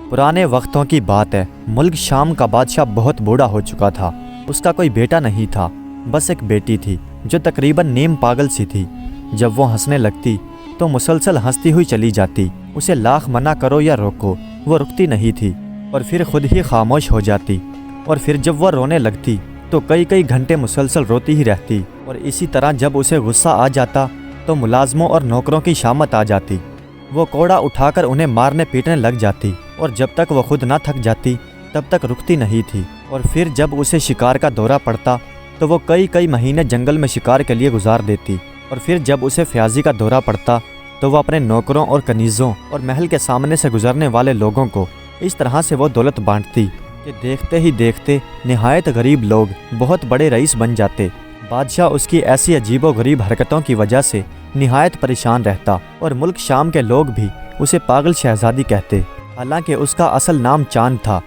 پرانے وقتوں کی بات ہے، ملک شام کا بادشاہ بہت بوڑھا ہو چکا تھا۔ اس کا کوئی بیٹا نہیں تھا، بس ایک بیٹی تھی جو تقریباً نیم پاگل سی تھی۔ جب وہ ہنسنے لگتی تو مسلسل ہنستی ہوئی چلی جاتی۔ اسے لاکھ منع کرو یا روکو وہ رکتی نہیں تھی اور پھر خود ہی خاموش ہو جاتی، اور پھر جب وہ رونے لگتی تو کئی گھنٹے مسلسل روتی ہی رہتی۔ اور اسی طرح جب اسے غصہ آ جاتا تو ملازموں اور نوکروں کی شامت آ جاتی۔ وہ کوڑا اٹھا کر انہیں مارنے پیٹنے لگ جاتی، اور جب تک وہ خود نہ تھک جاتی تب تک رکتی نہیں تھی۔ اور پھر جب اسے شکار کا دورہ پڑتا تو وہ کئی مہینے جنگل میں شکار کے لیے گزار دیتی۔ اور پھر جب اسے فیاضی کا دورہ پڑتا تو وہ اپنے نوکروں اور کنیزوں اور محل کے سامنے سے گزرنے والے لوگوں کو اس طرح سے وہ دولت بانٹتی کہ دیکھتے ہی دیکھتے نہایت غریب لوگ بہت بڑے رئیس بن جاتے۔ بادشاہ اس کی ایسی عجیب و غریب حرکتوں کی وجہ سے نہایت پریشان رہتا، اور ملک شام کے لوگ بھی اسے پاگل شہزادی کہتے۔ حالانکہ اس کا اصل نام چاند تھا،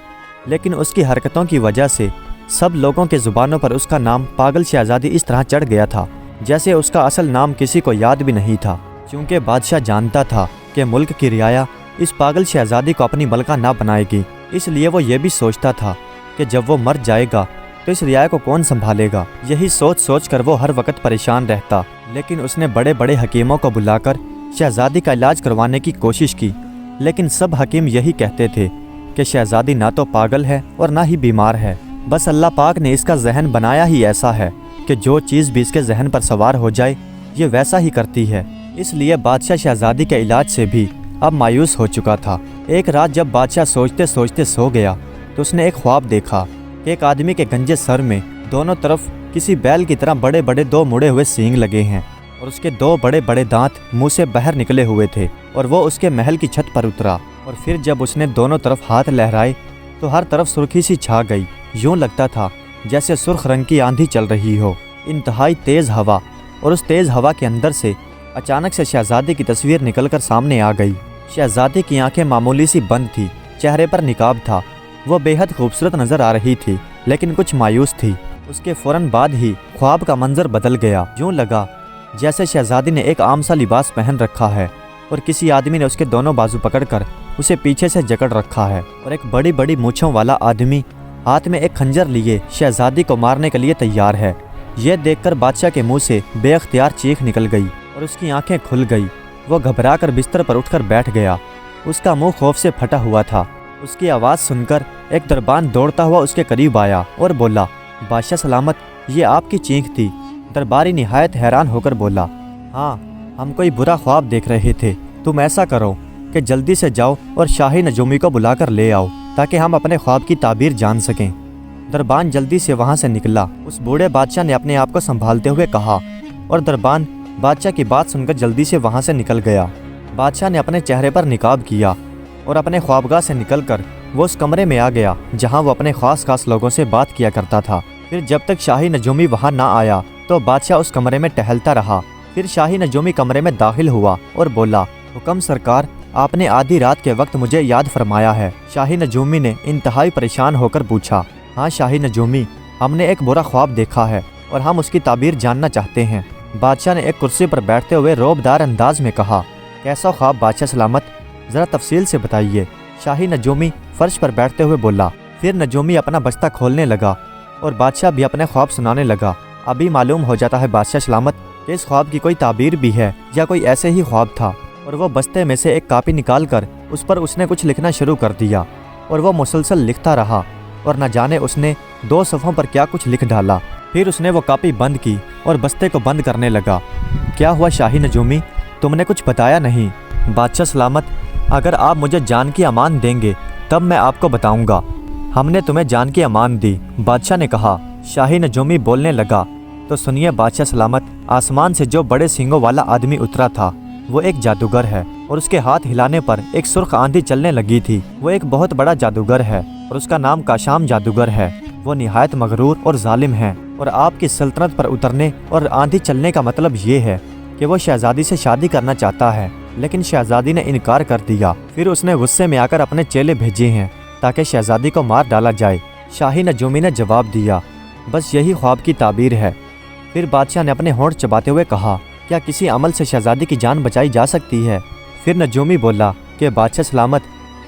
لیکن اس کی حرکتوں کی وجہ سے سب لوگوں کے زبانوں پر اس کا نام پاگل شہزادی اس طرح چڑھ گیا تھا جیسے اس کا اصل نام کسی کو یاد بھی نہیں تھا۔ چونکہ بادشاہ جانتا تھا کہ ملک کی رعایا اس پاگل شہزادی کو اپنی ملکہ نہ بنائے گی، اس لیے وہ یہ بھی سوچتا تھا کہ جب وہ مر جائے گا تو اس رعایا کو کون سنبھالے گا۔ یہی سوچ کر وہ ہر وقت پریشان رہتا۔ لیکن اس نے بڑے حکیموں کو بلا کر شہزادی کا علاج کروانے کی کوشش کی، لیکن سب حکیم یہی کہتے تھے کہ شہزادی نہ تو پاگل ہے اور نہ ہی بیمار ہے، بس اللہ پاک نے اس کا ذہن بنایا ہی ایسا ہے کہ جو چیز بھی اس کے ذہن پر سوار ہو جائے یہ ویسا ہی کرتی ہے۔ اس لیے بادشاہ شہزادی کے علاج سے بھی اب مایوس ہو چکا تھا۔ ایک رات جب بادشاہ سوچتے سو گیا تو اس نے ایک خواب دیکھا کہ ایک آدمی کے گنجے سر میں دونوں طرف کسی بیل کی طرح بڑے دو مڑے ہوئے سینگ لگے ہیں، اور اس کے دو بڑے دانت منہ سے باہر نکلے ہوئے تھے، اور وہ اس کے محل کی چھت پر اترا۔ اور پھر جب اس نے دونوں طرف ہاتھ لہرائے تو ہر طرف سرخی سی چھا گئی، یوں لگتا تھا جیسے سرخ رنگ کی آندھی چل رہی ہو، انتہائی تیز ہوا۔ اور اس تیز ہوا کے اندر سے اچانک سے شہزادی کی تصویر نکل کر سامنے آ گئی۔ شہزادی کی آنکھیں معمولی سی بند تھی، چہرے پر نقاب تھا، وہ بے حد خوبصورت نظر آ رہی تھی لیکن کچھ مایوس تھی۔ اس کے فوراً بعد ہی خواب کا منظر بدل گیا، یوں لگا جیسے شہزادی نے ایک عام سا لباس پہن رکھا ہے اور کسی آدمی نے اس کے دونوں بازو پکڑ کر اسے پیچھے سے جکڑ رکھا ہے، اور ایک بڑی مونچھوں والا آدمی ہاتھ میں ایک خنجر لیے شہزادی کو مارنے کے لیے تیار ہے۔ یہ دیکھ کر بادشاہ کے منہ سے بے اختیار چیخ نکل گئی اور اس کی آنکھیں کھل گئی۔ وہ گھبرا کر بستر پر اٹھ کر بیٹھ گیا، اس کا منہ خوف سے پھٹا ہوا تھا۔ اس کی آواز سن کر ایک دربان دوڑتا ہوا اس کے قریب آیا اور بولا، بادشاہ سلامت، یہ آپ کی چیخ تھی۔ درباری نہایت حیران ہو کر بولا، ہاں، ہم کوئی برا خواب دیکھ رہے تھے۔ تم ایسا کرو کہ جلدی سے جاؤ اور شاہی نجومی کو بلا کر لے آؤ تاکہ ہم اپنے خواب کی تعبیر جان سکیں۔ دربان جلدی سے وہاں سے نکلا۔ اس بوڑھے بادشاہ نے اپنے آپ کو سنبھالتے ہوئے کہا، اور دربان بادشاہ کی بات سن کر جلدی سے وہاں سے نکل گیا۔ بادشاہ نے اپنے چہرے پر نقاب کیا اور اپنے خوابگاہ سے نکل کر وہ اس کمرے میں آ گیا جہاں وہ اپنے خاص لوگوں سے بات کیا کرتا تھا۔ پھر جب تک شاہی نجومی وہاں نہ آیا تو بادشاہ اس کمرے میں ٹہلتا رہا۔ پھر شاہی نجومی کمرے میں داخل ہوا اور بولا، حکم سرکار، آپ نے آدھی رات کے وقت مجھے یاد فرمایا ہے۔ شاہی نجومی نے انتہائی پریشان ہو کر پوچھا، ہاں شاہی نجومی، ہم نے ایک برا خواب دیکھا ہے اور ہم اس کی تعبیر جاننا چاہتے ہیں۔ بادشاہ نے ایک کرسی پر بیٹھتے ہوئے روبدار انداز میں کہا، کیسا خواب بادشاہ سلامت، ذرا تفصیل سے بتائیے۔ شاہی نجومی فرش پر بیٹھتے ہوئے بولا۔ پھر نجومی اپنا بستہ کھولنے لگا اور بادشاہ بھی اپنے خواب سنانے لگا۔ ابھی معلوم ہو جاتا ہے بادشاہ سلامت کہ اس خواب کی کوئی تعبیر بھی ہے یا کوئی ایسے ہی خواب تھا۔ اور وہ بستے میں سے ایک کاپی نکال کر اس پر اس نے کچھ لکھنا شروع کر دیا، اور وہ مسلسل لکھتا رہا اور نہ جانے اس نے 2 صفحوں پر کیا کچھ لکھ ڈالا۔ پھر اس نے وہ کاپی بند کی اور بستے کو بند کرنے لگا۔ کیا ہوا شاہی نجومی، تم نے کچھ بتایا نہیں؟ بادشاہ سلامت، اگر آپ مجھے جان کی امان دیں گے تب میں آپ کو بتاؤں گا۔ ہم نے تمہیں جان کی امان دی، بادشاہ نے کہا۔ شاہی نجومی بولنے لگا، تو سنیے بادشاہ سلامت، آسمان سے جو بڑے سینگوں والا آدمی اترا تھا وہ ایک جادوگر ہے، اور اس کے ہاتھ ہلانے پر ایک سرخ آندھی چلنے لگی تھی۔ وہ ایک بہت بڑا جادوگر ہے اور اس کا نام کاشام جادوگر ہے۔ وہ نہایت مغرور اور ظالم ہے، اور آپ کی سلطنت پر اترنے اور آندھی چلنے کا مطلب یہ ہے کہ وہ شہزادی سے شادی کرنا چاہتا ہے، لیکن شہزادی نے انکار کر دیا۔ پھر اس نے غصے میں آ کر اپنے چیلے بھیجے ہیں تاکہ شہزادی کو مار ڈالا جائے۔ شاہی نجومی نے جواب دیا، بس یہی خواب کی تعبیر ہے۔ پھر بادشاہ نے اپنے ہونٹ چباتے ہوئے کہا، کیا کسی عمل سے شہزادی کی جان بچائی جا سکتی ہے؟ پھر نجومی بولا کہ بادشاہ سلامت،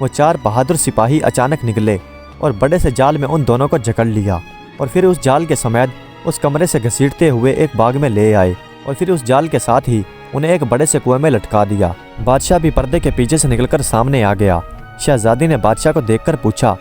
وہ 4 بہادر سپاہی اچانک نکلے اور بڑے سے جال میں ان دونوں کو جکڑ لیا اور پھر اس جال کے سمیت اس کمرے سے گھسیٹتے ہوئے ایک باغ میں لے آئے اور پھر اس جال کے ساتھ ہی انہیں ایک بڑے سے کنویں میں لٹکا دیا۔ بادشاہ بھی پردے کے پیچھے سے نکل کر سامنے آ گیا۔ شہزادی نے بادشاہ کو دیکھ کر پوچھا،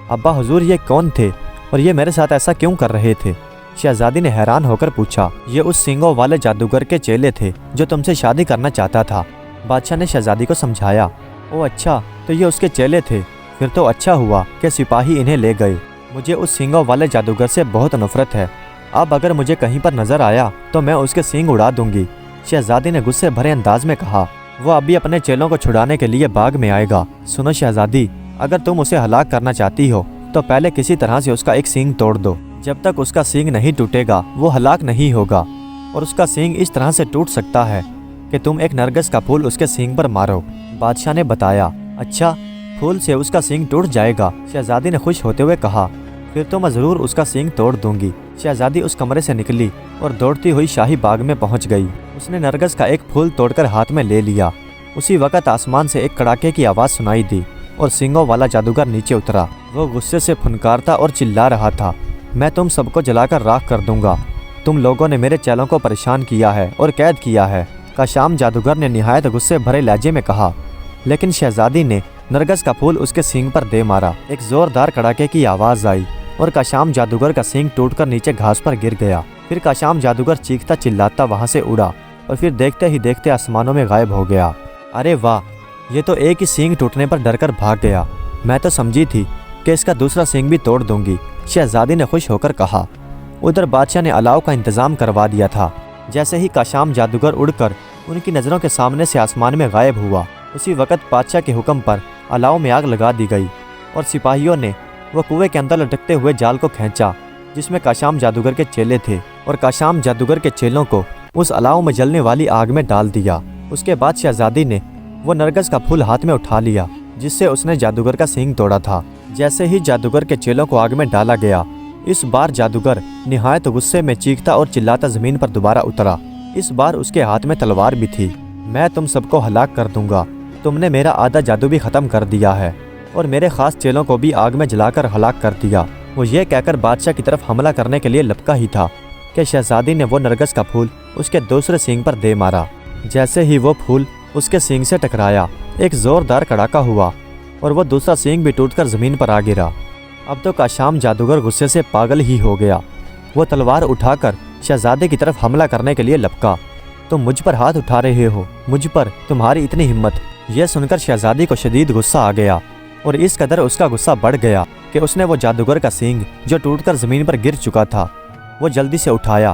ابا حضور یہ کون تھے اور یہ میرے ساتھ ایسا کیوں کر رہے تھے؟ شہزادی نے حیران ہو کر پوچھا، یہ اس سینگوں والے جادوگر کے چیلے تھے جو تم سے شادی کرنا چاہتا تھا۔ بادشاہ نے شہزادی کو سمجھایا، او اچھا، تو یہ اس کے چیلے تھے، پھر تو اچھا ہوا کہ سپاہی انہیں لے گئے۔ مجھے اس سینگوں والے جادوگر سے بہت نفرت ہے، اب اگر مجھے کہیں پر نظر آیا تو میں اس کے سینگ اڑا دوں گی۔ شہزادی نے غصے بھرے انداز میں کہا، وہ ابھی اپنے چیلوں کو چھڑانے کے لیے باغ میں آئے گا۔ سنو شہزادی، اگر تم اسے ہلاک کرنا چاہتی ہو تو پہلے کسی طرح سے اس کا ایک سینگ توڑ دو۔ جب تک اس کا سینگ نہیں ٹوٹے گا وہ ہلاک نہیں ہوگا، اور اس کا سینگ اس طرح سے ٹوٹ سکتا ہے کہ تم ایک نرگس کا پھول اس کے سینگ پر مارو۔ بادشاہ نے بتایا، اچھا، پھول سے اس کا سینگ ٹوٹ جائے گا؟ شہزادی نے خوش ہوتے ہوئے کہا، پھر تو میں ضرور اس کا سینگ توڑ دوں گی۔ شہزادی اس کمرے سے نکلی اور دوڑتی ہوئی شاہی باغ میں پہنچ گئی۔ اس نے نرگس کا ایک پھول توڑ کر ہاتھ میں لے لیا۔ اسی وقت آسمان سے ایک کڑاکے کی آواز سنائی دی اور سینگوں والا جادوگر نیچے اترا۔ وہ غصے سے پھنکارتا اور چلا رہا تھا، میں تم سب کو جلا کر راکھ کر دوں گا، تم لوگوں نے میرے چیلوں کو پریشان کیا ہے اور قید کیا ہے۔ کاشام جادوگر نے نہایت غصے بھرے لہجے میں کہا، لیکن شہزادی نے نرگس کا پھول اس کے سینگ پر دے مارا۔ ایک زوردار کڑاکے کی آواز آئی اور کاشام جادوگر کا سینگ ٹوٹ کر نیچے گھاس پر گر گیا۔ پھر کاشام جادوگر چیختا چلاتا وہاں سے اڑا اور پھر دیکھتے ہی دیکھتے آسمانوں میں غائب ہو گیا۔ ارے واہ، یہ تو ایک ہی سینگ ٹوٹنے پر ڈر کر بھاگ گیا، میں تو سمجھی تھی کہ اس کا دوسرا سینگ بھی توڑ دوں گی، شہزادی نے خوش ہو کر کہا۔ ادھر بادشاہ نے الاؤ کا انتظام کروا دیا تھا۔ جیسے ہی کاشام جادوگر اڑ کر ان کی نظروں کے سامنے سے آسمان میں غائب ہوا، اسی وقت بادشاہ کے حکم پر الاؤ میں آگ لگا دی گئی اور سپاہیوں نے وہ کنویں کے اندر لٹکتے ہوئے جال کو کھینچا جس میں کاشام جادوگر کے چیلے تھے، اور کاشام جادوگر کے چیلوں کو اس الاؤ میں جلنے والی آگ میں ڈال دیا۔ اس کے بعد شہزادی نے وہ نرگس کا پھول ہاتھ میں اٹھا لیا جس سے اس نے جادوگر کا سینگ توڑا تھا۔ جیسے ہی جادوگر کے چیلوں کو آگ میں ڈالا گیا، اس بار جادوگر نہایت غصے میں چیختا اور چلاتا زمین پر دوبارہ اترا۔ اس بار اس کے ہاتھ میں تلوار بھی تھی۔ میں تم سب کو ہلاک کر دوں گا، تم نے میرا آدھا جادو بھی ختم کر دیا ہے اور میرے خاص چیلوں کو بھی آگ میں جلا کر ہلاک کر دیا۔ وہ یہ کہہ کر بادشاہ کی طرف حملہ کرنے کے لیے لپکا ہی تھا کہ شہزادی نے وہ نرگس کا پھول اس کے دوسرے سینگ پر دے مارا۔ جیسے ہی وہ پھول اس کے سینگ سے ٹکرایا، ایک زوردار کڑاکا ہوا اور وہ دوسرا سینگ بھی ٹوٹ کر زمین پر آ گرا۔ اب تو کاشام جادوگر غصے سے پاگل ہی ہو گیا۔ وہ تلوار اٹھا کر شہزادے کی طرف حملہ کرنے کے لیے لپکا۔ تم مجھ پر ہاتھ اٹھا رہے ہو، مجھ پر تمہاری اتنی ہمت؟ یہ سن کر شہزادی کو شدید غصہ آ گیا اور اس قدر اس کا غصہ بڑھ گیا کہ اس نے وہ جادوگر کا سینگ جو ٹوٹ کر زمین پر گر چکا تھا وہ جلدی سے اٹھایا،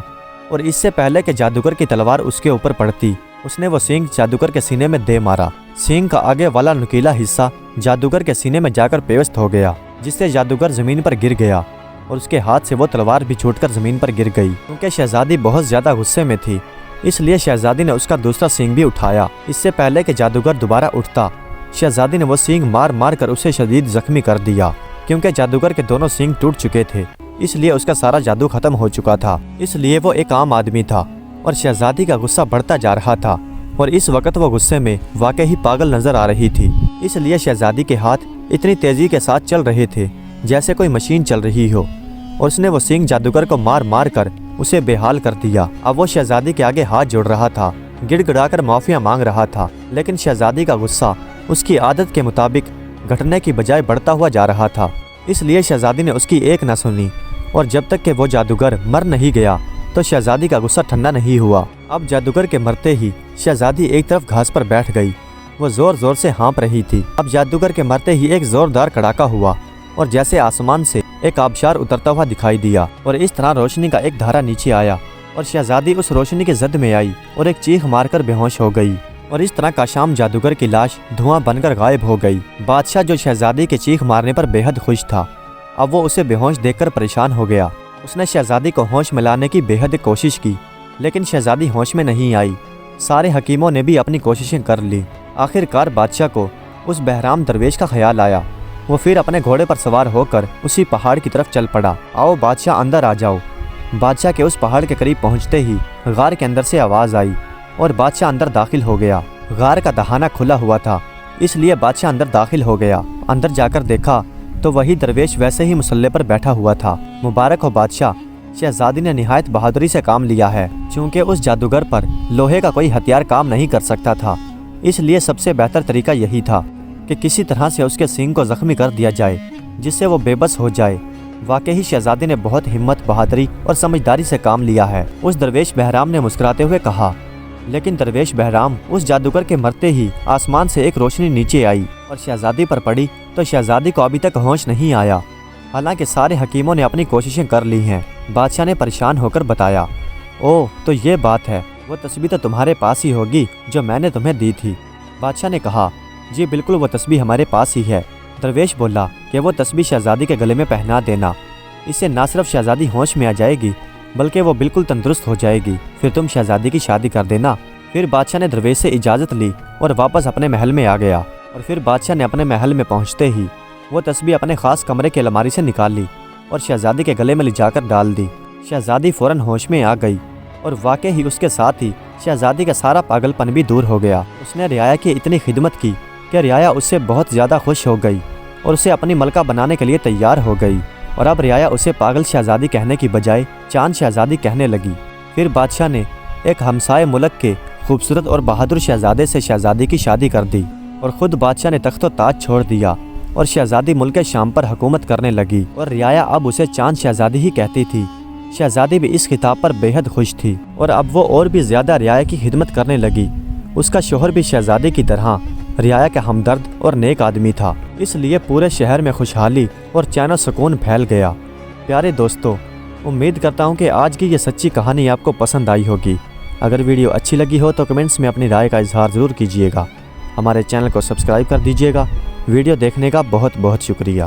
اور اس سے پہلے کہ جادوگر کی تلوار اس کے اوپر پڑتی اس نے وہ سینگ جادوگر کے سینے میں دے مارا۔ سینگ کا آگے والا نکیلا حصہ جادوگر کے سینے میں جا کر پیوست ہو گیا، جس سے جادوگر زمین پر گر گیا اور اس کے ہاتھ سے وہ تلوار بھی چھوٹ کر زمین پر گر گئی۔ کیونکہ شہزادی بہت زیادہ غصے میں تھی اس لیے شہزادی نے اس کا دوسرا سینگ بھی اٹھایا۔ اس سے پہلے کہ جادوگر دوبارہ اٹھتا، شہزادی نے وہ سینگ مار مار کر اسے شدید زخمی کر دیا۔ کیونکہ جادوگر کے دونوں سینگ ٹوٹ چکے تھے اس لیے اس کا سارا جادو ختم ہو چکا تھا، اس لیے وہ ایک عام آدمی تھا اور شہزادی کا غصہ بڑھتا جا رہا تھا، اور اس وقت وہ غصے میں واقعی پاگل نظر آ رہی تھی۔ اس لیے شہزادی کے ہاتھ اتنی تیزی کے ساتھ چل رہے تھے جیسے کوئی مشین چل رہی ہو، اور اس نے وہ سینگ جادوگر کو مار مار کر اسے بے حال کر دیا۔ اب وہ شہزادی کے آگے ہاتھ جوڑ رہا تھا، گڑ گڑا کر معافیاں مانگ رہا تھا، لیکن شہزادی کا غصہ اس کی عادت کے مطابق گھٹنے کی بجائے بڑھتا ہوا جا رہا تھا۔ اس لیے شہزادی نے اس کی ایک نہ سنی، اور جب تک کہ وہ جادوگر مر نہیں گیا تو شہزادی کا غصہ ٹھنڈا نہیں ہوا۔ اب جادوگر کے مرتے ہی شہزادی ایک طرف گھاس پر بیٹھ گئی، وہ زور زور سے ہانپ رہی تھی۔ اب جادوگر کے مرتے ہی ایک زوردار کڑاکا ہوا اور جیسے آسمان سے ایک آبشار اترتا ہوا دکھائی دیا، اور اس طرح روشنی کا ایک دھارا نیچے آیا اور شہزادی اس روشنی کی زد میں آئی اور ایک چیخ مار کر بے ہوش ہو گئی، اور اس طرح کاشام جادوگر کی لاش دھواں بن کر غائب ہو گئی۔ بادشاہ جو شہزادی کے چیخ مارنے پر بے حد خوش تھا، اب وہ اسے بے ہوش دیکھ کر پریشان ہو گیا۔ اس نے شہزادی کو ہوش میں لانے کی بے حد کوشش کی، لیکن شہزادی ہوش میں نہیں آئی۔ سارے حکیموں نے بھی اپنی کوششیں کر لی۔ آخر کار بادشاہ کو اس بہرام درویش کا خیال آیا۔ وہ پھر اپنے گھوڑے پر سوار ہو کر اسی پہاڑ کی طرف چل پڑا۔ آؤ بادشاہ اندر آ جاؤ۔ بادشاہ کے اس پہاڑ کے قریب پہنچتے ہی غار کے اندر سے آواز آئی اور بادشاہ اندر داخل ہو گیا۔ غار کا دہانہ کھلا ہوا تھا، اس لیے بادشاہ اندر داخل ہو گیا۔ اندر جا کر دیکھا تو وہی درویش ویسے ہی مسلح پر بیٹھا ہوا تھا۔ مبارک ہو بادشاہ، شہزادی نے نہایت بہادری سے کام لیا ہے، چونکہ اس جادوگر پر لوہے کا کوئی ہتھیار کام نہیں کر سکتا تھا، اس لیے سب سے بہتر طریقہ یہی تھا کہ کسی طرح سے اس کے سینگ کو زخمی کر دیا جائے جس سے وہ بے بس ہو جائے۔ واقعی شہزادی نے بہت ہمت، بہادری اور سمجھداری سے کام لیا ہے، اس درویش بہرام نے مسکراتے ہوئے کہا۔ لیکن درویش بہرام اس جادوگر کے مرتے ہی آسمان سے ایک روشنی نیچے آئی اور شہزادی پر پڑی تو شہزادی کو ابھی تک ہوش نہیں آیا، حالانکہ سارے حکیموں نے اپنی کوششیں کر لی ہیں۔ بادشاہ نے پریشان ہو کر بتایا، او تو یہ بات ہے، وہ تسبیح تو تمہارے پاس ہی ہوگی جو میں نے تمہیں دی تھی۔ بادشاہ نے کہا، جی بالکل وہ تسبیح ہمارے پاس ہی ہے۔ درویش بولا کہ وہ تسبیح شہزادی کے گلے میں پہنا دینا، اس سے نہ صرف شہزادی ہوش میں آ جائے گی بلکہ وہ بالکل تندرست ہو جائے گی، پھر تم شہزادی کی شادی کر دینا۔ پھر بادشاہ نے درویش سے اجازت لی اور واپس اپنے محل میں آ گیا، اور پھر بادشاہ نے اپنے محل میں پہنچتے ہی وہ تسبیح اپنے خاص کمرے کی الماری سے نکال لی اور شہزادی کے گلے میں لے جا کر ڈال دی۔ شہزادی فوراً ہوش میں آ گئی اور واقعی ہی اس کے ساتھ ہی شہزادی کا سارا پاگل پن بھی دور ہو گیا۔ اس نے رعایا کی اتنی خدمت کی کہ رعایا اس سے بہت زیادہ خوش ہو گئی اور اسے اپنی ملکہ بنانے کے لیے تیار ہو گئی، اور اب رعایا اسے پاگل شہزادی کہنے کی بجائے چاند شہزادی کہنے لگی۔ پھر بادشاہ نے ایک ہمسائے ملک کے خوبصورت اور بہادر شہزادے سے شہزادی کی شادی کر دی، اور خود بادشاہ نے تخت و تاج چھوڑ دیا اور شہزادی ملک شام پر حکومت کرنے لگی، اور رعایا اب اسے چاند شہزادی ہی کہتی تھی۔ شہزادی بھی اس خطاب پر بے حد خوش تھی اور اب وہ اور بھی زیادہ رعایا کی خدمت کرنے لگی۔ اس کا شوہر بھی شہزادی کی طرح رعایا کا ہمدرد اور نیک آدمی تھا، اس لیے پورے شہر میں خوشحالی اور چین و سکون پھیل گیا۔ پیارے دوستو، امید کرتا ہوں کہ آج کی یہ سچی کہانی آپ کو پسند آئی ہوگی۔ اگر ویڈیو اچھی لگی ہو تو کمنٹس میں اپنی رائے کا اظہار ضرور کیجیے گا۔ ہمارے چینل کو سبسکرائب کر دیجیے گا۔ ویڈیو دیکھنے کا بہت بہت شکریہ۔